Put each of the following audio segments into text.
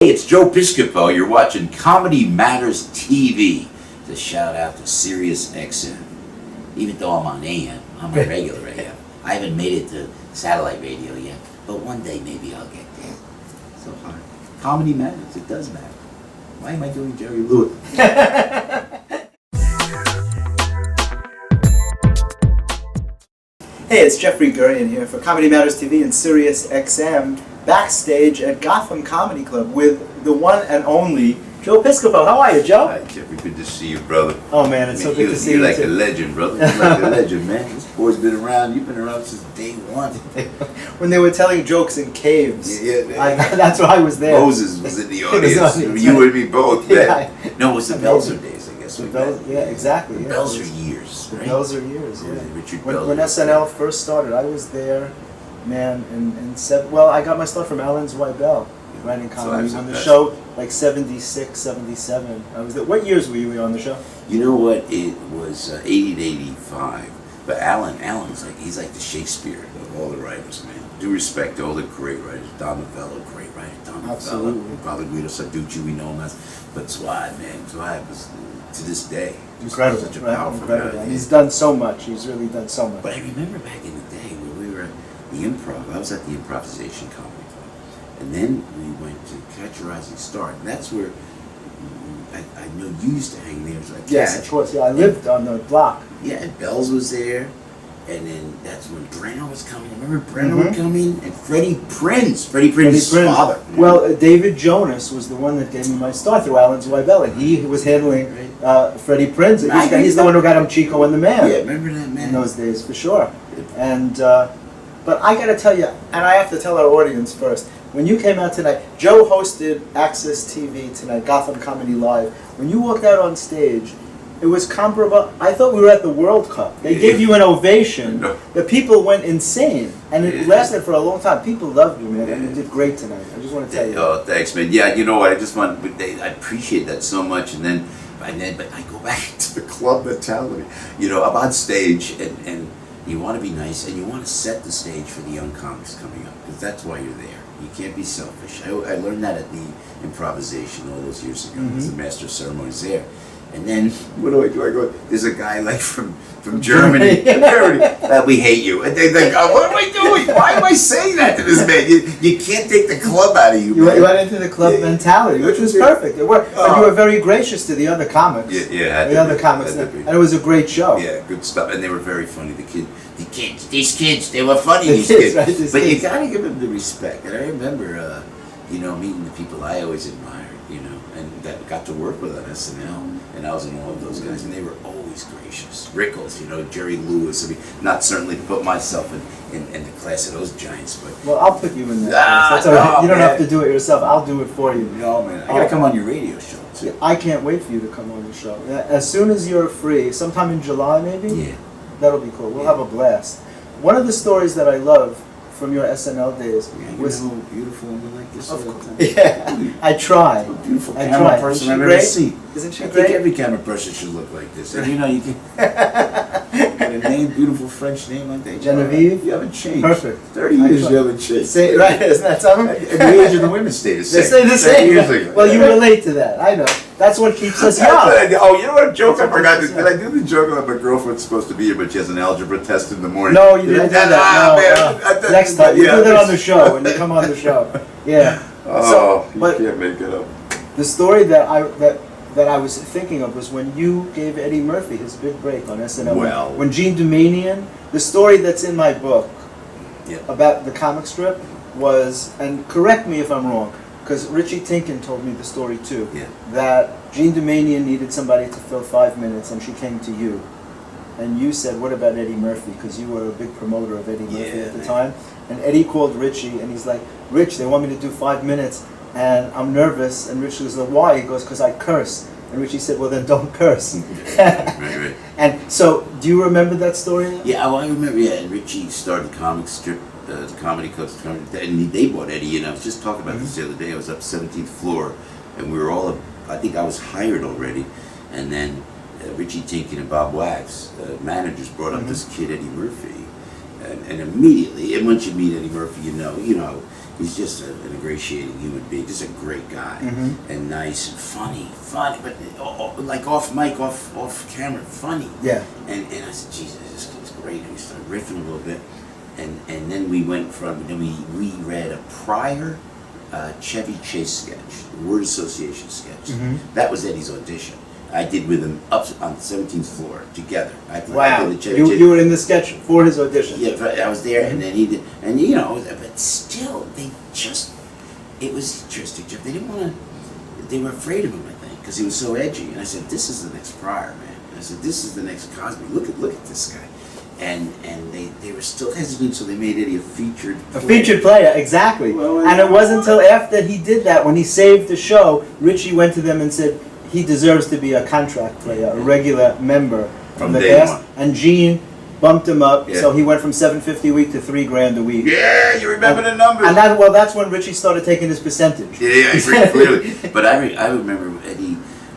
Hey, it's Joe Piscopo. You're watching Comedy Matters TV. It's a shout out to Sirius XM. Even though I'm on AM, I'm on regular AM. I haven't made it to satellite radio yet, but one day maybe I'll get there. So hard. Comedy matters. It does matter. Why am I doing Jerry Lewis? Hey, it's Jeffrey Gurian here for Comedy Matters TV and Sirius XM, backstage at Gotham Comedy Club with the one and only Joe Piscopo. How are you, Joe? Hi, Jeffrey. Good to see you, brother. Oh man, it's so good to see you. You're like too. a legend, brother. You're like a legend, man. This boy's been around. You've been around since day one. When they were telling jokes in caves, Yeah. that's why I was there. Moses was in the audience. You and me both, man. Yeah. No, it was the Belzer days, I guess. Yeah, exactly. The Yeah, Belzer years, right? Belzer years, yeah. Richard When Belzer. SNL first started, I was there, man, and said, well, I got my start from Alan Zweibel, writing comedy. On the show, like 76, 77. I was there. What years were you on the show? You know what? It was 80 to 85. But Alan's like, he's like the Shakespeare of all the writers, man. Due respect to all the great writers. Don Novello, great writer. Don Absolutely. Novello. Probably Guido Sarducci, we know him as. But Zweig, man. Zweig was, to this day, Incredible, such a right? powerful Incredible. guy. And he's done so much. He's really done so much. But I remember back in the day when we were at the Improv, I was at the Improvisation Comedy Club. And then we went to Catch a Rising Star. And that's where I know you used to hang there. Like Yes, Catch. of course. Yeah, I lived on the block. Yeah, and Bells was there. And then that's when Brenner was coming. Remember Brenner would come in? And Freddie Prinze. Freddie Prinze's father. Well, David Jonas was the one that gave me my start through Alan Zweibel, and he was handling Freddie Prinze. He's the one who got him Chico and the Man. Yeah, remember that, man? In those days, for sure. And but I got to tell you, and I have to tell our audience first, when you came out tonight, Joe hosted Access TV tonight, Gotham Comedy Live. When you walked out on stage, it was comparable. I thought we were at the World Cup. They gave you an ovation. No. The people went insane, and it lasted for a long time. People loved you, man, and you did great tonight. I just want to tell you. Oh, thanks, man. Yeah, you know what? I appreciate that so much. And then, but I go back to the club mentality. You know, I'm on stage, and you want to be nice, and you want to set the stage for the young comics coming up, because that's why you're there. You can't be selfish. I learned that at the improvisation all those years ago. As the master of ceremonies there. And then, what do? I go, there's a guy like from Germany. We hate you. And they think, oh, what am I doing? Why am I saying that to this man? You can't take the club out of you, man. You went into the club mentality, which was perfect. It worked. But you were very gracious to the other comics. Yeah, the other comics. And it was a great show. Yeah, good stuff. And they were very funny. These kids, they were funny, these kids. Right, but you got to give them the respect. And I remember, meeting the people I always admired, and that got to work with on SNL. And I was in all of those guys, and they were always gracious. Rickles, Jerry Lewis. I mean, not certainly to put myself in the class of those giants, but... Well, I'll put you in that class. That's all right. You don't have to do it yourself. I'll do it for you. No, man. I got to come on your radio show, too. Yeah, I can't wait for you to come on the show. As soon as you're free, sometime in July, maybe? Yeah. That'll be cool. We'll have a blast. One of the stories that I love from your SNL days was... a beautiful woman like this all the time. Yeah, I try. Beautiful I camera try. person Isn't I've she ever great? seen. Isn't she I great? think every camera person should look like this. And you can a name, beautiful French name like that. Genevieve? You haven't changed. Perfect. 30 years you haven't changed. Say, right, isn't that something? And the age of the women stay the same. They stay the 30 same. years ago. Well, you relate to that. I know. That's what keeps us young. Oh, you know what joke I forgot? That's Did I do the joke about my girlfriend's supposed to be here, but she has an algebra test in the morning? No, you didn't do that. Man. No. Next time, you do that on the show when you come on the show. Yeah. Oh, you but can't make it up. the story that I was thinking of was when you gave Eddie Murphy his big break on SNL. Well. When Gene Dumanian, the story that's in my book about the comic strip was, and correct me if I'm wrong, because Richie Tinkin told me the story too, that Gene Dumanian needed somebody to fill 5 minutes, and she came to you. And you said, what about Eddie Murphy? Because you were a big promoter of Eddie Murphy at the time. And Eddie called Richie, and he's like, Rich, they want me to do 5 minutes, and I'm nervous. And Richie was like, why? He goes, because I curse. And Richie said, well, then don't curse. Right. And so, do you remember that story? Yeah, well, I remember, and Richie started comic strip, comedy clubs, and they bought Eddie, and I was just talking about this the other day. I was up 17th floor, and we were all, I think I was hired already, and then Richie Tinkin and Bob Wax, managers, brought up this kid, Eddie Murphy, and immediately, and once you meet Eddie Murphy, He's just an ingratiating human being, just a great guy, and nice and funny, but like off mic, off camera, funny. Yeah. And I said, Jesus, this kid's great. And we started riffing a little bit, and then we went from, then we read a prior Chevy Chase sketch, word association sketch. That was Eddie's audition. I did with him up on the 17th floor together. Wow. I did the You were in the sketch for his audition. Yeah, I was there, and then he did, and you know, but still, they just, it was interesting, Jeff. They didn't want to, they were afraid of him, I think, because he was so edgy. And I said, this is the next Pryor, man. And I said, this is the next Cosby. Look at this guy. And they were still hesitant, so they made Eddie a featured player. A featured player, exactly. Well, and it wasn't until after he did that, when he saved the show, Richie went to them and said, he deserves to be a contract player, a regular member from the cast. And Gene bumped him up, so he went from $750 a week to $3,000 a week. Yeah, you remember the numbers. And that's when Richie started taking his percentage. Yeah, I agree, clearly. But I remember Eddie,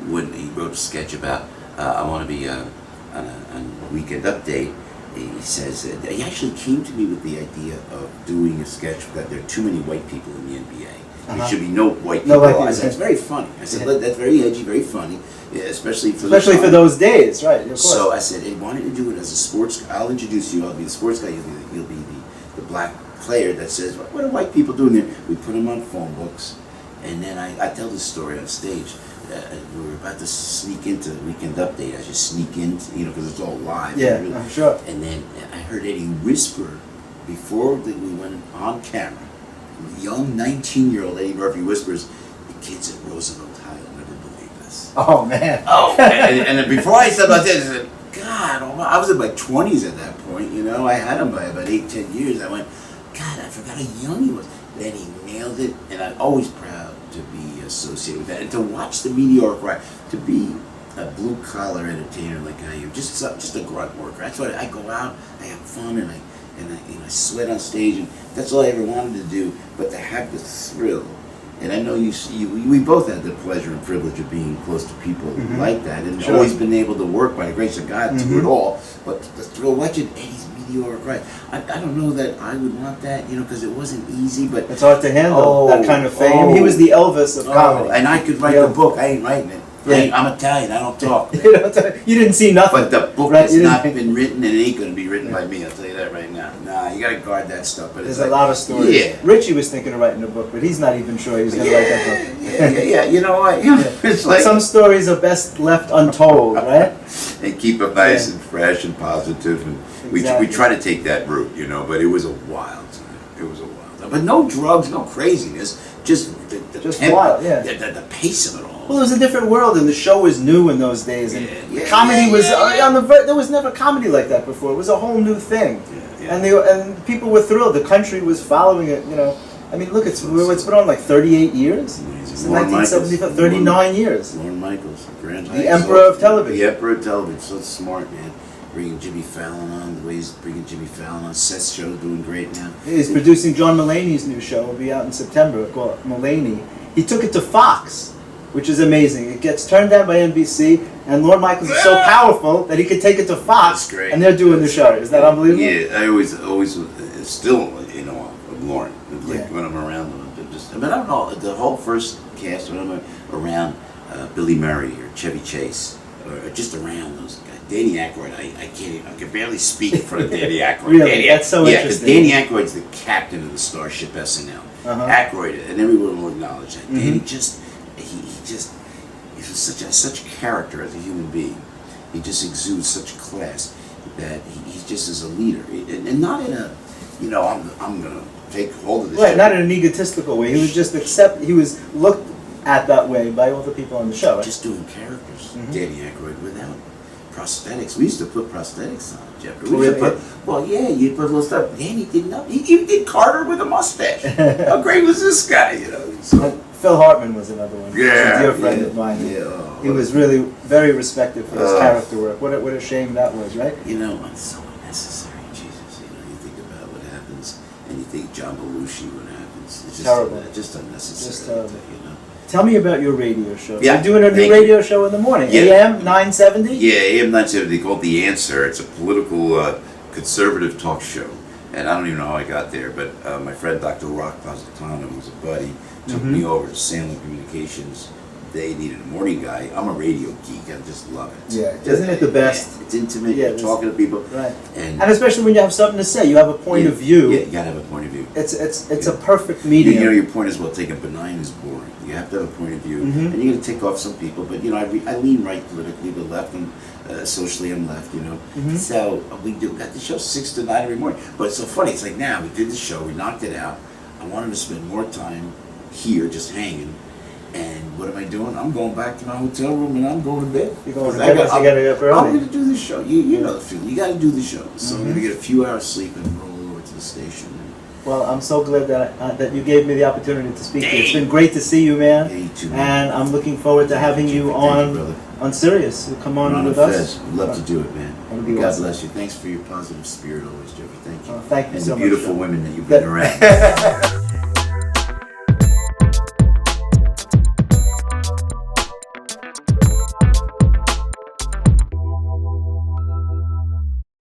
when he wrote a sketch about, I want to be on a Weekend Update, he says, he actually came to me with the idea of doing a sketch that there are too many white people in the NBA. There should be no white people. I said, it's very funny. I said, that's very edgy, very funny, especially for those days, right? Of course. So I said, hey, why don't you do it as a sports guy? I'll introduce you. I'll be the sports guy. You'll be the black player that says, what are white people doing there? We put them on phone books, and then I tell this story on stage. We were about to sneak into the Weekend Update. I just sneak in, because it's all live. Yeah, I'm sure. And then I heard Eddie whisper before we went on camera. Young 19-year-old Eddie Murphy whispers, the kids at Roosevelt High will never believe this. Oh, man. Oh, and then before I said about that, I said, God, I was in my 20s at that point, I had him by about 8-10 years. I went, God, I forgot how young he was. Then he nailed it, and I'm always proud to be associated with that. And to watch the meteoric rise, to be a blue-collar entertainer like I am, just a grunt worker. That's what I go out, I have fun, and I sweat on stage, and that's all I ever wanted to do. But to have the thrill, and I know we both had the pleasure and privilege of being close to people like that, and always been able to work by the grace of God through it all. But the thrill, watching Eddie's meteoric rise, I don't know that I would want that, because it wasn't easy. But it's hard to handle that kind of fame. He was the Elvis of comedy, and I could write a book. I ain't writing it. I'm Italian. I don't talk. You didn't see nothing. But the book has not been written, and it ain't going to be written by me. I'll tell you that right now. Nah, you got to guard that stuff. But there's a lot of stories. Yeah. Richie was thinking of writing a book, but he's not even sure he was going to write that book. Yeah. You know what? It's like some stories are best left untold, right? And keep them nice and fresh and positive, and we try to take that route, But it was a wild time. It was a wild time. But no drugs, no craziness. Just wild. Yeah. The pace of it all. Well, it was a different world, and the show was new in those days, and comedy was on the there was never comedy like that before. It was a whole new thing, and people were thrilled. The country was following it. I mean, look, it's been on like 38 years. Since 1975, 39 years. Lorne Michaels, the Emperor of Television. The Emperor of Television, so smart, man. Bringing Jimmy Fallon on, the way he's bringing Jimmy Fallon on. Seth's show doing great now. He's producing John Mulaney's new show. It'll be out in September, called Mulaney. He took it to Fox, which is amazing. It gets turned down by NBC, and Lorne Michaels is so powerful that he could take it to Fox. That's great. And they're doing the show. Is that unbelievable? Yeah, I always still, of Lorne. Like when I'm around them, I don't know, the whole first cast, when I'm around Billy Murray or Chevy Chase, or just around those guys. Danny Aykroyd, I can barely speak in front of Danny Aykroyd. Really? That's so interesting. Yeah, because Danny Aykroyd's the captain of the Starship SNL. Aykroyd, and everyone will acknowledge that. Danny he's such character as a human being. He just exudes such class that he just is a leader, and not in a, I'm gonna take hold of this. Right, not in an egotistical way. He was just he was looked at that way by all the people on the show. Right? Just doing characters, Danny Aykroyd, without prosthetics. We used to put prosthetics on Jeffrey. You put little stuff. Danny did nothing. He even did Carter with a mustache. How great was this guy? So. Phil Hartman was another one. Yeah, a dear friend of mine. He was really very respected for his character work. What a shame that was, right? It's so unnecessary. Jesus, you think about what happens, and you think John Belushi, what happens. It's just terrible. Just unnecessary. Just terrible. Tell me about your radio show. Yeah, you're doing a new radio show in the morning. AM 970? Yeah, AM 970, called The Answer. It's a political conservative talk show. And I don't even know how I got there, but my friend Dr. Rock Positano, who's a buddy, took me over to Salem Communications. They needed a morning guy. I'm a radio geek. I just love it. Yeah, isn't it the best? Yeah, it's intimate. You're talking to people, right? And especially when you have something to say, you have a point of view. Yeah, you gotta have a point of view. It's a perfect medium. You know, your point is well taken. Benign is boring. You have to have a point of view, and you're gonna tick off some people. But you know, I lean right politically, but left, and socially I'm left. You know, so we got the show 6 to 9 every morning. But it's so funny. It's like now we did the show, we knocked it out. I wanted to spend more time here, just hanging. And what am I doing? I'm going back to my hotel room and I'm going to bed. You're going to bed because you got to get up early. I'm going to do the show. You know the feeling. You got to do the show. So I'm going to get a few hours sleep and roll over to the station. Well, I'm so glad that that you gave me the opportunity to speak to you. It's been great to see you, man. Yeah, you too, man. And I'm looking forward to having you on Sirius. You come on with us. We'd love to do it, man. God awesome. bless you. Thanks for your positive spirit always, Jeffrey. Thank you. Thank you and so the much. beautiful women that you've been around.